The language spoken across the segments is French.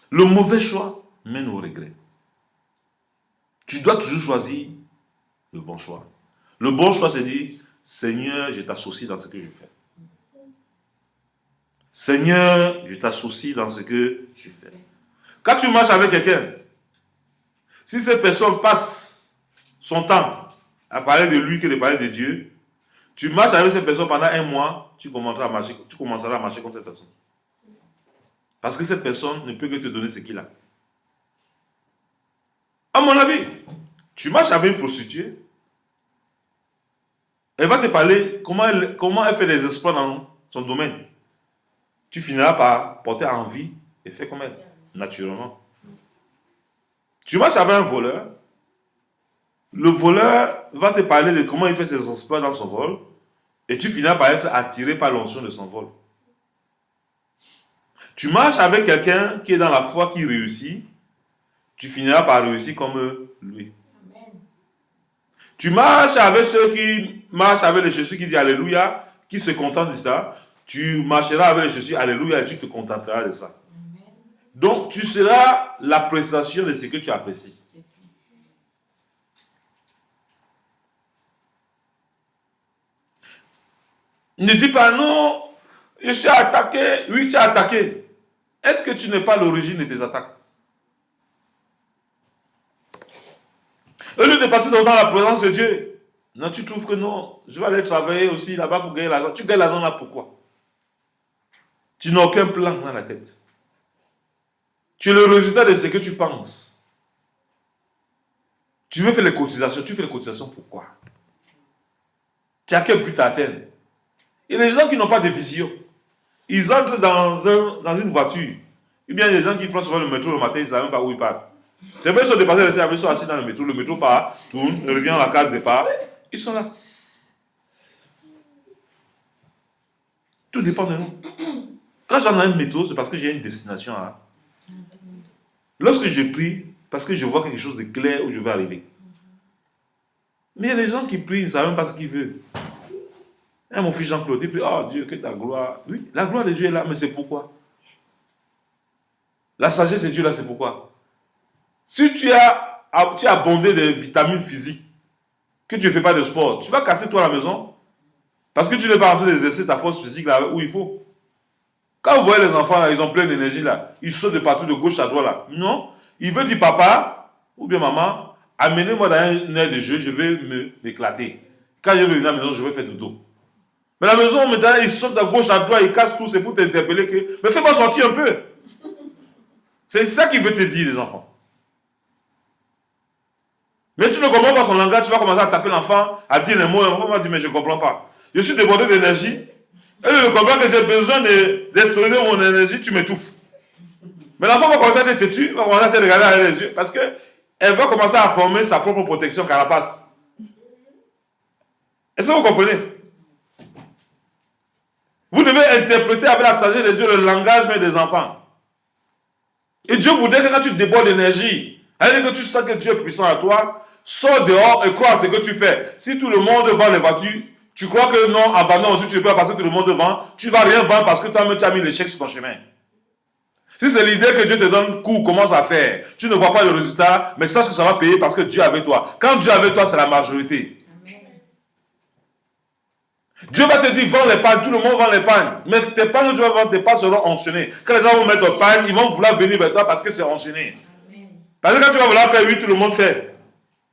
Le mauvais choix mène au regret. Tu dois toujours choisir le bon choix. Le bon choix, c'est dire, Seigneur, je t'associe dans ce que je fais. Seigneur, je t'associe dans ce que tu fais. Quand tu marches avec quelqu'un, si cette personne passe son temps à parler de lui que de parler de Dieu, tu marches avec cette personne pendant un mois, tu commenceras à marcher contre cette personne. Parce que cette personne ne peut que te donner ce qu'il a. À mon avis, tu marches avec une prostituée, elle va te parler comment elle fait des exploits dans son domaine. Tu finiras par porter envie et faire comme elle, naturellement. Tu marches avec un voleur, le voleur va te parler de comment il fait ses exploits dans son vol, et tu finiras par être attiré par l'onction de son vol. Tu marches avec quelqu'un qui est dans la foi, qui réussit, tu finiras par réussir comme lui. Amen. Tu marches avec ceux qui marchent avec le Jésus qui dit Alléluia, qui se contentent de ça, tu marcheras avec le Jésus Alléluia et tu te contenteras de ça. Amen. Donc tu seras l'appréciation de ce que tu apprécies. Ne dis pas non, je suis attaqué. Oui, tu es attaqué. Est-ce que tu n'es pas l'origine de tes attaques? Au lieu de passer dans la présence de Dieu, non, tu trouves que non, je vais aller travailler aussi là-bas pour gagner l'argent. Tu gagnes l'argent là pourquoi? Tu n'as aucun plan dans la tête. Tu es le résultat de ce que tu penses. Tu veux faire les cotisations. Tu fais les cotisations pourquoi? Tu as quel but à atteindre? Il y a des gens qui n'ont pas de vision. Ils entrent dans une voiture. Ou bien des gens qui prennent souvent le métro le matin, ils ne savent même pas où ils partent. C'est bien sûr de passer, ils sont assis dans le métro part, tourne, revient à la case départ. Ils sont là. Tout dépend de nous. Quand j'en ai un métro, c'est parce que j'ai une destination à. Lorsque je prie, parce que je vois quelque chose de clair où je vais arriver. Mais il y a des gens qui prient, ils ne savent même pas ce qu'ils veulent. Et mon fils Jean-Claude, il prie, oh Dieu, que ta gloire. Oui, la gloire de Dieu est là, mais c'est pourquoi? La sagesse de Dieu là, c'est pourquoi? Si tu as abondé de vitamines physiques, que tu ne fais pas de sport, tu vas casser toi à la maison parce que tu n'es pas en train d'exercer ta force physique là où il faut. Quand vous voyez les enfants là, ils ont plein d'énergie là, ils sautent de partout de gauche à droite là. Non, il veut dire papa ou bien maman, amenez-moi dans un air de jeu, je vais m'éclater. Quand je vais venir à la maison, je vais faire dodo. Mais la maison, maintenant, ils sautent de gauche à droite, ils cassent tout, c'est pour t'interpeller que. Mais fais-moi sortir un peu. C'est ça qu'il veut te dire, les enfants. Mais tu ne comprends pas son langage, tu vas commencer à taper l'enfant, à dire les mots, l'enfant va dire, mais je ne comprends pas. Je suis débordé d'énergie, et je comprends que j'ai besoin d'exploser mon énergie, tu m'étouffes. Mais l'enfant va commencer à être têtu, va commencer à te regarder avec les yeux, parce qu'elle va commencer à former sa propre protection carapace. Est-ce que vous comprenez? Vous devez interpréter avec la sagesse de Dieu le langage même des enfants. Et Dieu voudrait que quand tu débordes d'énergie, que tu sens que Dieu est puissant à toi, sors dehors et crois à ce que tu fais. Si tout le monde vend les voitures, tu crois que non, en vendant aussi tu peux passer tout le monde vend, tu ne vas rien vendre parce que toi-même tu as mis l'échec sur ton chemin. Si c'est l'idée que Dieu te donne coup, commence à faire, tu ne vois pas le résultat, mais sache que ça va payer parce que Dieu est avec toi. Quand Dieu est avec toi, c'est la majorité. Dieu va te dire, vends l'épargne, tout le monde vend l'épargne. Mais tes pagnes, tu vas vendre, tes pagnes seront enchaînées. Quand les gens vont mettre au pagne, ils vont vouloir venir vers toi parce que c'est enchaîné. Parce que quand tu vas vouloir faire oui, tout le monde fait.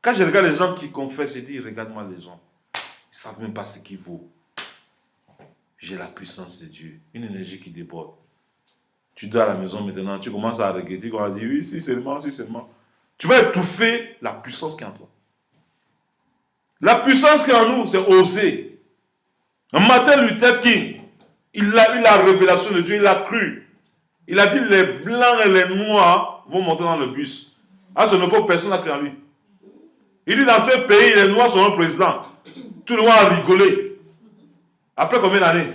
Quand je regarde les gens qui confessent, je dis, regarde-moi les gens. Ils ne savent même pas ce qu'il vaut. J'ai la puissance de Dieu, une énergie qui déborde. Tu dors à la maison maintenant, tu commences à regretter, on va dire, oui, si seulement, si seulement. Tu vas étouffer la puissance qui est en toi. La puissance qui est en nous, c'est oser. Un Martin Luther King, il a eu la révélation de Dieu, il a cru. Il a dit les blancs et les noirs vont monter dans le bus. À ce niveau, personne n'a cru en lui. Il dit dans ce pays, les noirs seront présidents. Tout le monde a rigolé. Après combien d'années?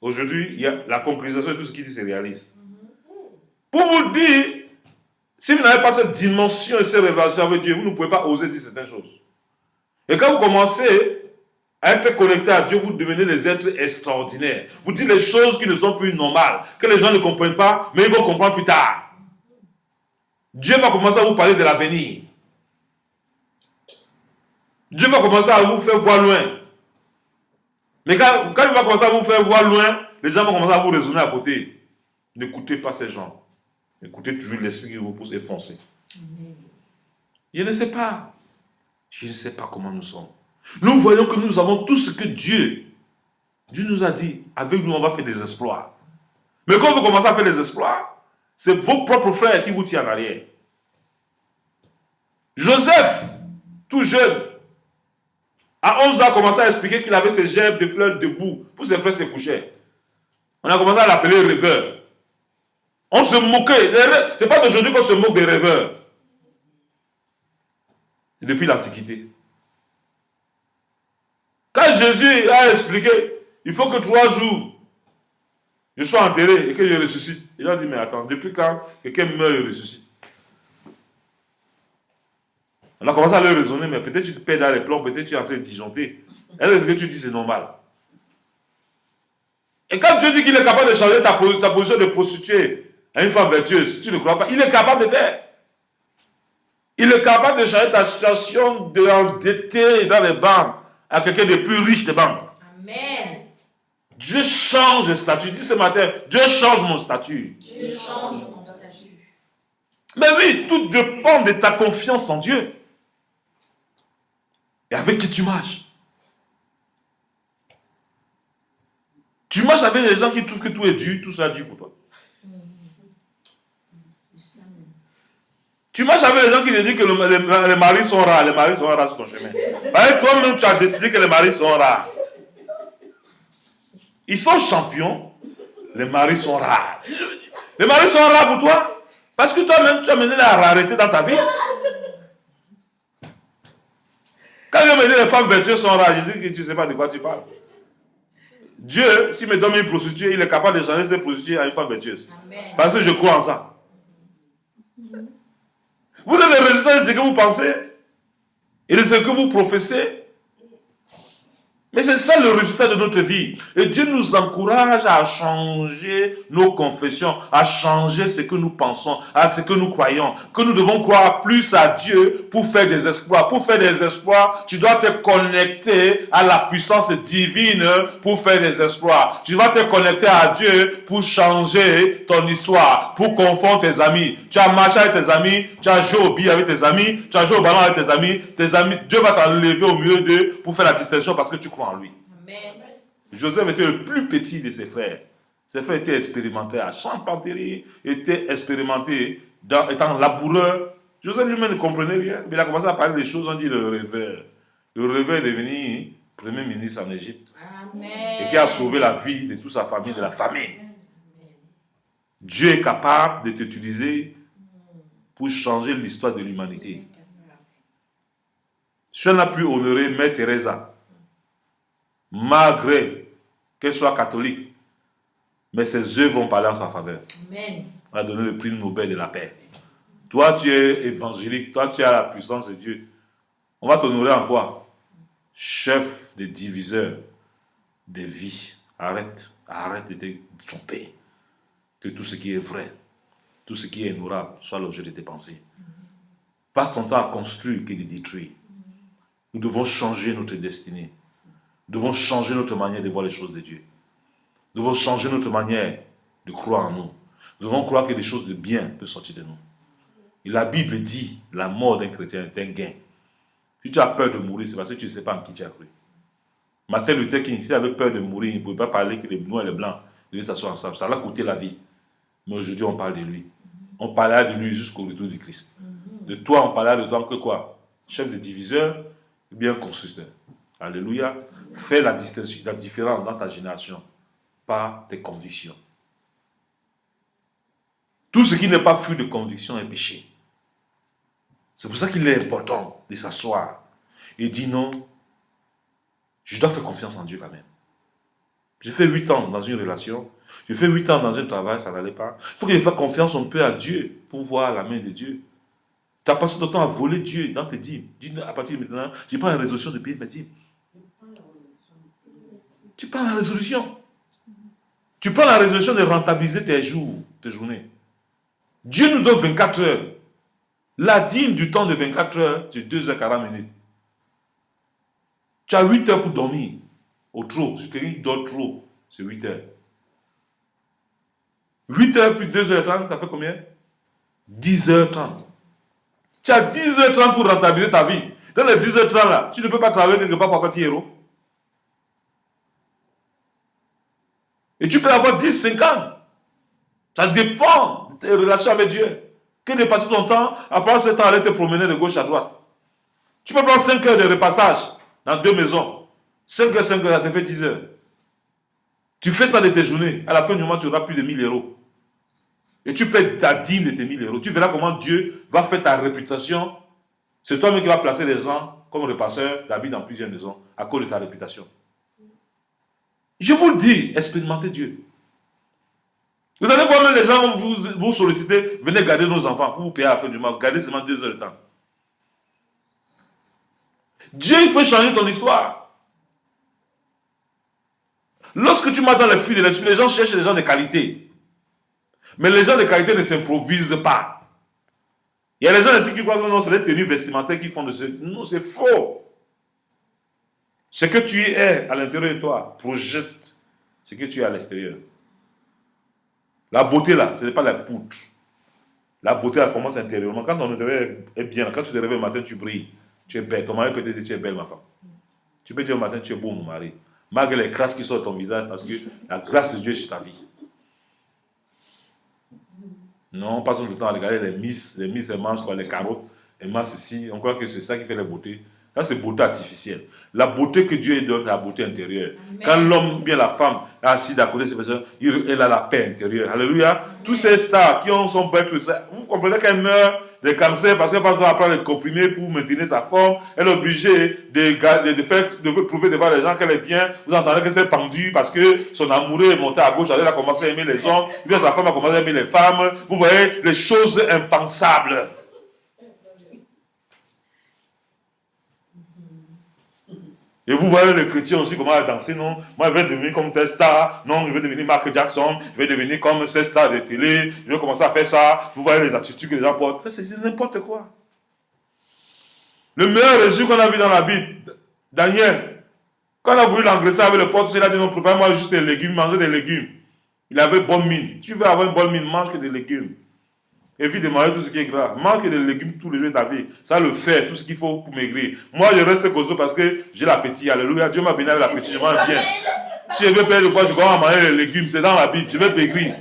Aujourd'hui, il y a la concrétisation de tout ce qu'il dit, c'est réaliste. Pour vous dire, si vous n'avez pas cette dimension et cette révélation avec Dieu, vous ne pouvez pas oser dire certaines choses. Et quand vous commencez à être connecté à Dieu, vous devenez des êtres extraordinaires. Vous dites les choses qui ne sont plus normales, que les gens ne comprennent pas, mais ils vont comprendre plus tard. Dieu va commencer à vous parler de l'avenir. Dieu va commencer à vous faire voir loin. Mais quand il va commencer à vous faire voir loin, les gens vont commencer à vous raisonner à côté. N'écoutez pas ces gens. Écoutez toujours l'esprit qui vous pousse et foncez. Je ne sais pas. Je ne sais pas comment nous sommes. Nous voyons que nous avons tout ce que Dieu nous a dit. Avec nous, on va faire des exploits. Mais quand vous commencez à faire des exploits, c'est vos propres frères qui vous tiennent en arrière. Joseph, tout jeune, à 11 ans, a commencé à expliquer qu'il avait ses gerbes de fleurs debout pour ses frères se coucher. On a commencé à l'appeler rêveur. On se moquait. Ce n'est pas d'aujourd'hui qu'on se moque des rêveurs. Et depuis l'Antiquité. Quand Jésus a expliqué, il faut que 3 jours, je sois enterré et que je ressuscite. Il a dit, mais attends, depuis quand quelqu'un meurt et ressuscite? On a commencé à leur raisonner, mais peut-être tu te perds dans les plombs, peut-être tu es en train de disjoncter. Est-ce que tu dis c'est normal? Et quand Dieu dit qu'il est capable de changer ta position de prostituée à une femme vertueuse, tu ne crois pas, il est capable de faire. Il est capable de changer ta situation d'endetté dans les banques à quelqu'un de plus riche des banques. Amen. Dieu change le statut. Dis ce matin, Dieu change mon statut. Dieu change mon statut. Mais oui, tout dépend de ta confiance en Dieu. Et avec qui tu marches? Tu marches avec les gens qui trouvent que tout est dur, tout ça est dur pour toi. Tu marches avec les gens qui te disent que les maris sont rares. Les maris sont rares sur ton chemin. Toi-même, tu as décidé que les maris sont rares. Ils sont champions. Les maris sont rares. Les maris sont rares pour toi. Parce que toi-même, tu as mené la rareté dans ta vie. Quand je me dis les femmes vertueuses sont rares, je dis que tu ne sais pas de quoi tu parles. Dieu, s'il me donne une prostituée, il est capable de changer cette prostituée à une femme vertueuse. Amen. Parce que je crois en ça. Vous êtes le résultat de ce que vous pensez et de ce que vous professez. Mais c'est ça le résultat de notre vie. Et Dieu nous encourage à changer nos confessions, à changer ce que nous pensons, à ce que nous croyons. Que nous devons croire plus à Dieu pour faire des exploits. Pour faire des exploits, tu dois te connecter à la puissance divine pour faire des exploits. Tu vas te connecter à Dieu pour changer ton histoire, pour confondre tes amis. Tu as marché avec tes amis, tu as joué au billet avec tes amis, tu as joué au ballon avec tes amis. Dieu va t'enlever au milieu d'eux pour faire la distinction parce que tu crois en lui. Amen. Joseph était le plus petit de ses frères. Ses frères étaient expérimentés à Champanthéry, étaient expérimentés étant laboureur. Joseph lui-même ne comprenait rien, mais il a commencé à parler des choses, on dit le rêveur. Le rêveur est devenu premier ministre en Égypte. Amen. Et qui a sauvé la vie de toute sa famille, de la famine. Dieu est capable de t'utiliser pour changer l'histoire de l'humanité. Si on a pu honorer Mère Teresa, malgré qu'elle soit catholique, mais ses œuvres vont parler en sa faveur. Amen. On a donné le prix Nobel de la paix. Toi, tu es évangélique, toi, tu as la puissance de Dieu. On va t'honorer en quoi? Chef des diviseurs des vies. Arrête de te tromper. Que tout ce qui est vrai, tout ce qui est honorable soit l'objet de tes pensées. Passe ton temps à construire que de détruire. Nous devons changer notre destinée. Nous devons changer notre manière de voir les choses de Dieu. Nous devons changer notre manière de croire en nous. Nous devons croire que des choses de bien peuvent sortir de nous. Et la Bible dit, la mort d'un chrétien est un gain. Si tu as peur de mourir, c'est parce que tu ne sais pas en qui tu as cru. Martin Luther King, s'il avait peur de mourir, il ne pouvait pas parler que les noirs et les blancs devaient s'asseoir ensemble. Ça l'a coûté la vie. Mais aujourd'hui, on parle de lui. On parlera de lui jusqu'au retour du Christ. De toi, on parlera de toi que quoi? Chef de diviseur, bien constructeur. Alléluia. Fais la distinction, la différence dans ta génération par tes convictions. Tout ce qui n'est pas fruit de conviction est péché. C'est pour ça qu'il est important de s'asseoir et dire non, je dois faire confiance en Dieu quand même. J'ai fait 8 ans dans une relation, j'ai fait 8 ans dans un travail, ça n'allait pas. Il faut que je fasse confiance un peu à Dieu pour voir la main de Dieu. Tu as passé ton temps à voler Dieu dans tes dîmes. Dis à partir de maintenant, je prends la résolution de payer mes dîmes. Tu prends la résolution. Tu prends la résolution de rentabiliser tes jours, tes journées. Dieu nous donne 24 heures. La dîme du temps de 24 heures, c'est 2h40 minutes. Tu as 8 heures pour dormir. Au trop. Si quelqu'un dort trop, c'est 8 heures. 8 heures plus 2h30, ça fait combien? 10h30. Tu as 10h30 pour rentabiliser ta vie. Dans les 10h30 là, tu ne peux pas travailler quelque part pour faire tes héros. Et tu peux avoir 10, 50. Ça dépend de tes relations avec Dieu. Que de passer ton temps, après ce temps, aller te promener de gauche à droite. Tu peux prendre 5 heures de repassage dans 2 maisons. 5 heures, 5 heures, ça te fait 10 heures. Tu fais ça de tes journées. À la fin du mois, tu auras plus de 1000 euros. Et tu paies ta dîme de tes 1000 euros. Tu verras comment Dieu va faire ta réputation. C'est toi-même qui vas placer les gens comme repasseurs d'habits dans plusieurs maisons à cause de ta réputation. Je vous le dis, expérimentez Dieu. Vous allez voir même les gens vous solliciter, venez garder nos enfants pour vous payer à la fin du mois. Gardez seulement 2 heures de temps. Dieu il peut changer ton histoire. Lorsque tu marches dans les fruits de l'esprit, les gens cherchent les gens de qualité. Mais les gens de qualité ne s'improvisent pas. Il y a les gens ici qui croient que non, c'est les tenues vestimentaires qui font de ce. Non, c'est faux. Ce que tu es à l'intérieur de toi projette ce que tu es à l'extérieur. La beauté là, ce n'est pas la poutre. La beauté elle commence intérieurement. Quand ton intérieur est bien, quand tu te réveilles le matin, tu brilles. Tu es belle. Ton mari peut te dire tu es belle, ma femme. Tu peux dire au matin tu es beau, mon mari. Malgré les crasses qui sortent de ton visage, parce que la grâce de Dieu est sur ta vie. Non, passons le temps à regarder les miss, elles mangent quoi, les carottes, elles mangent ici. On croit que c'est ça qui fait la beauté. Là, c'est beauté artificielle. La beauté que Dieu donne, la beauté intérieure. Amen. Quand l'homme ou bien la femme est assis à côté de ces personnes, elle a la paix intérieure. Alléluia. Amen. Tous ces stars qui ont son bête, vous comprenez qu'elle meurt de cancer parce qu'elle va prendre les comprimés pour maintenir sa forme. Elle est obligée de prouver devant les gens qu'elle est bien. Vous entendez que c'est pendu parce que son amoureux est monté à gauche. Elle a commencé à aimer les hommes. Bien sa femme a commencé à aimer les femmes. Vous voyez les choses impensables. Et vous voyez les chrétiens aussi comment ils dansent, non? Moi, je vais devenir comme tel star. Non, je vais devenir Michael Jackson. Je vais devenir comme cette star de télé. Je vais commencer à faire ça. Vous voyez les attitudes que les gens portent. Ça, c'est n'importe quoi. Le meilleur régime qu'on a vu dans la Bible, Daniel, quand on a voulu l'engraisser avec le porte, il a dit non, prépare-moi juste des légumes, manger des légumes. Il avait bonne mine. Tu veux avoir une bonne mine, mange que des légumes. Évite de manger tout ce qui est gras. Mange des légumes tous les jours de ta vie. Ça le fait, tout ce qu'il faut pour maigrir. Moi, je reste cosy parce que j'ai l'appétit. Alléluia. Dieu m'a béni avec l'appétit. Je mange bien. Si je veux perdre le poids, je commence à manger les légumes. C'est dans la Bible. Je vais maigrir.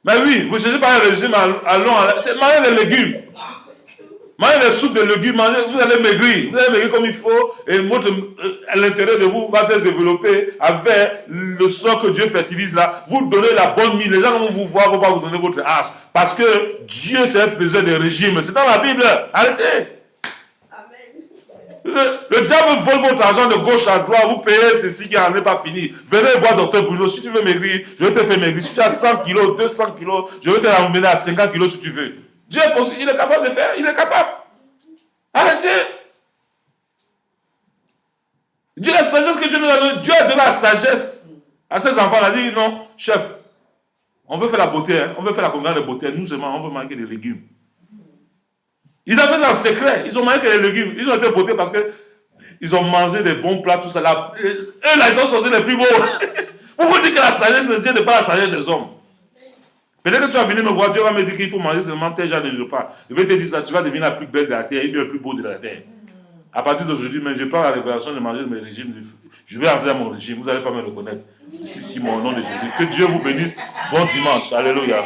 Mais oui, vous ne cherchez pas un régime à long. C'est manger les légumes. Mangez les soupes de légumes. Vous allez maigrir. Vous allez maigrir comme il faut. Et à l'intérieur de vous va être développé avec le sang que Dieu fertilise là. Vous donnez la bonne mine. Les gens vont vous voir, vont pas vous donner votre âge. Parce que Dieu faisait des régimes. C'est dans la Bible. Arrêtez. Le diable vole votre argent de gauche à droite. Vous payez ceci qui n'en est pas fini. Venez voir Dr Bruno. Si tu veux maigrir, je vais te faire maigrir. Si tu as 100 kilos, 200 kilos, je vais te ramener à 50 kilos si tu veux. Dieu est possible, il est capable de faire, il est capable. Arrêtez. Dieu, la sagesse que Dieu nous a donnée, Dieu a donné la sagesse à ses enfants. Il a dit non, chef, on veut faire la beauté, hein, on veut faire la congrès de beauté. Nous seulement, on veut manquer des légumes. Ils ont fait ça en secret. Ils ont manqué des légumes. Ils ont été votés parce qu'ils ont mangé des bons plats, tout ça. Eux, là, ils sont sortis les plus beaux. Vous vous dites que la sagesse de Dieu n'est pas la sagesse des hommes. Peut-être que tu vas venir me voir, Dieu va me dire qu'il faut manger seulement tel genre de repas. Je vais te dire ça, tu vas devenir la plus belle de la terre et le plus beau de la terre. À partir d'aujourd'hui, mais je prends la révélation de manger mes régimes. Je vais entrer dans mon régime, vous n'allez pas me reconnaître. Si, mon nom de Jésus. Que Dieu vous bénisse. Bon dimanche. Alléluia.